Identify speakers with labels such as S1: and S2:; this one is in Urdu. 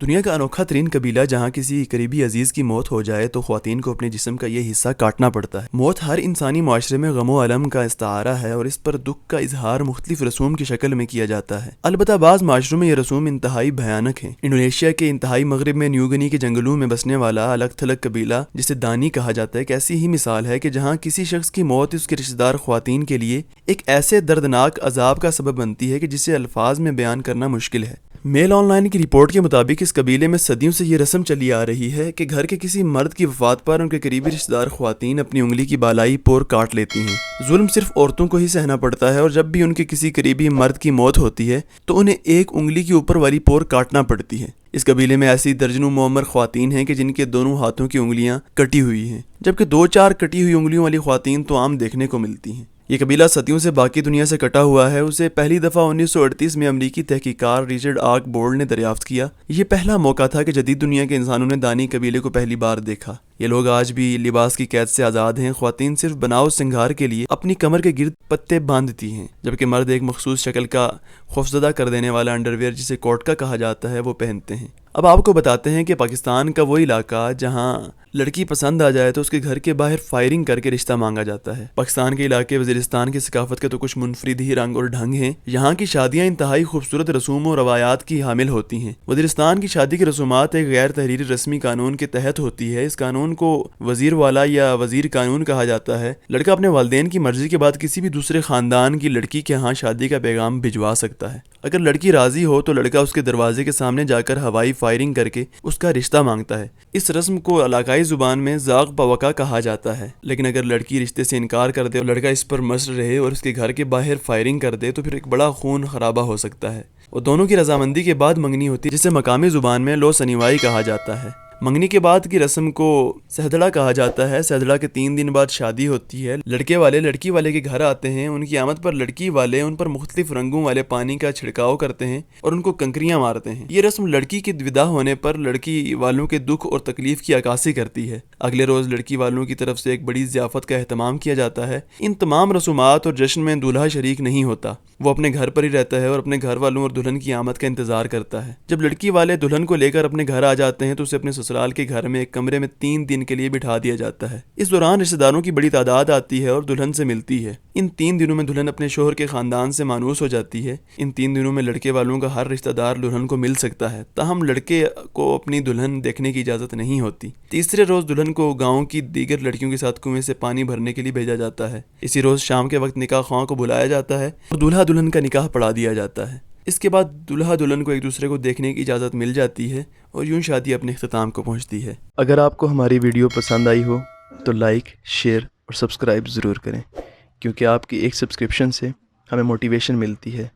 S1: دنیا کا انوکھا ترین قبیلہ جہاں کسی قریبی عزیز کی موت ہو جائے تو خواتین کو اپنے جسم کا یہ حصہ کاٹنا پڑتا ہے۔ موت ہر انسانی معاشرے میں غم و الم کا استعارہ ہے اور اس پر دکھ کا اظہار مختلف رسوم کی شکل میں کیا جاتا ہے۔ البتہ بعض معاشروں میں یہ رسوم انتہائی بھیانک ہیں۔ انڈونیشیا کے انتہائی مغرب میں نیو گنی کے جنگلوں میں بسنے والا الگ تھلگ قبیلہ جسے دانی کہا جاتا ہے ایک ایسی ہی مثال ہے کہ جہاں کسی شخص کی موت اس کے رشتہ دار خواتین کے لیے ایک ایسے دردناک عذاب کا سبب بنتی ہے کہ جسے الفاظ میں بیان کرنا مشکل ہے۔ میل آن لائن کی رپورٹ کے مطابق اس قبیلے میں صدیوں سے یہ رسم چلی آ رہی ہے کہ گھر کے کسی مرد کی وفات پر ان کے قریبی رشتہ دار خواتین اپنی انگلی کی بالائی پور کاٹ لیتی ہیں۔ ظلم صرف عورتوں کو ہی سہنا پڑتا ہے اور جب بھی ان کے کسی قریبی مرد کی موت ہوتی ہے تو انہیں ایک انگلی کی اوپر والی پور کاٹنا پڑتی ہے۔ اس قبیلے میں ایسی درجنوں معمر خواتین ہیں کہ جن کے دونوں ہاتھوں کی انگلیاں کٹی ہوئی ہیں، جبکہ 2-4 کٹی ہوئی انگلیوں والی خواتین تو عام دیکھنے کو ملتی ہیں۔ یہ قبیلہ صدیوں سے باقی دنیا سے کٹا ہوا ہے۔ اسے پہلی دفعہ 1938 میں امریکی تحقیقار ریچرڈ آرک بورڈ نے دریافت کیا۔ یہ پہلا موقع تھا کہ جدید دنیا کے انسانوں نے دانی قبیلے کو پہلی بار دیکھا۔ یہ لوگ آج بھی لباس کی قید سے آزاد ہیں۔ خواتین صرف بناؤ سنگھار کے لیے اپنی کمر کے گرد پتے باندھتی ہیں، جبکہ مرد ایک مخصوص شکل کا خوفزدہ کر دینے والا انڈرویئر جسے کوٹکا کہا جاتا ہے وہ پہنتے ہیں۔ اب آپ کو بتاتے ہیں کہ پاکستان کا وہ علاقہ جہاں لڑکی پسند آ جائے تو اس کے گھر کے باہر فائرنگ کر کے رشتہ مانگا جاتا ہے۔ پاکستان کے علاقے وزیرستان کی ثقافت کے تو کچھ منفرد ہی رنگ اور ڈھنگ ہیں۔ یہاں کی شادیاں انتہائی خوبصورت رسوم و روایات کی حامل ہوتی ہیں۔ وزیرستان کی شادی کی رسومات ایک غیر تحریری رسمی قانون کے تحت ہوتی ہے۔ اس قانون کو وزیر والا یا وزیر قانون کہا جاتا ہے۔ لڑکا اپنے والدین کی مرضی کے بعد کسی بھی دوسرے خاندان کی لڑکی کے ہاں شادی کا پیغام بھجوا سکتا ہے۔ اگر لڑکی راضی ہو تو لڑکا اس کے دروازے کے سامنے جا کر ہوائی فائرنگ کر کے اس کا رشتہ مانگتا ہے۔ اس رسم کو علاقائی زبان میں زاغ پوکا کہا جاتا ہے، لیکن اگر لڑکی رشتے سے انکار کر دے اور لڑکا اس پر مصر رہے اور اس کے گھر کے باہر فائرنگ کر دے تو پھر ایک بڑا خون خرابہ ہو سکتا ہے۔ اور دونوں کی رضامندی کے بعد منگنی ہوتی ہے، جسے مقامی زبان میں لو سنیوائی کہا جاتا ہے۔ منگنی کے بعد کی رسم کو سہدڑا کہا جاتا ہے۔ سہدڑا کے 3 دن بعد شادی ہوتی ہے۔ لڑکے والے لڑکی والے کے گھر آتے ہیں۔ ان کی آمد پر لڑکی والے ان پر مختلف رنگوں والے پانی کا چھڑکاؤ کرتے ہیں اور ان کو کنکریاں مارتے ہیں۔ یہ رسم لڑکی کی ودا ہونے پر لڑکی والوں کے دکھ اور تکلیف کی عکاسی کرتی ہے۔ اگلے روز لڑکی والوں کی طرف سے ایک بڑی ضیافت کا اہتمام کیا جاتا ہے۔ ان تمام رسومات اور جشن میں دولہا شریک نہیں ہوتا، وہ اپنے گھر پر ہی رہتا ہے اور اپنے گھر والوں اور دلہن کی آمد کا انتظار کرتا ہے۔ جب لڑکی والے دلہن کو لے کر اپنے گھر آ جاتے ہیں تو اسے اپنے سسرال کے گھر میں ایک کمرے میں 3 دن کے لیے بٹھا دیا جاتا ہے۔ اس دوران رشتہ داروں کی بڑی تعداد آتی ہے اور دلہن سے ملتی ہے۔ ان 3 دنوں میں دلہن اپنے شوہر کے خاندان سے مانوس ہو جاتی ہے۔ ان 3 دنوں میں لڑکے والوں کا ہر رشتہ دار دلہن کو مل سکتا ہے، تاہم لڑکے کو اپنی دلہن دیکھنے کی اجازت نہیں ہوتی۔ تیسرے روز دلہن کو گاؤں کی دیگر لڑکیوں کے ساتھ کنویں سے پانی بھرنے کے لیے بھیجا جاتا ہے۔ اسی روز شام کے وقت نکاح خواہاں کو بلایا جاتا ہے اور دولہا دلہن کا نکاح پڑھا دیا جاتا ہے۔ اس کے بعد دلہا دلہن کو ایک دوسرے کو دیکھنے کی اجازت مل جاتی ہے اور یوں شادی اپنے اختتام کو پہنچتی ہے۔ اگر آپ کو ہماری ویڈیو پسند آئی ہو تو لائک، شیئر اور سبسکرائب ضرور کریں، کیونکہ آپ کی ایک سبسکرپشن سے ہمیں موٹیویشن ملتی ہے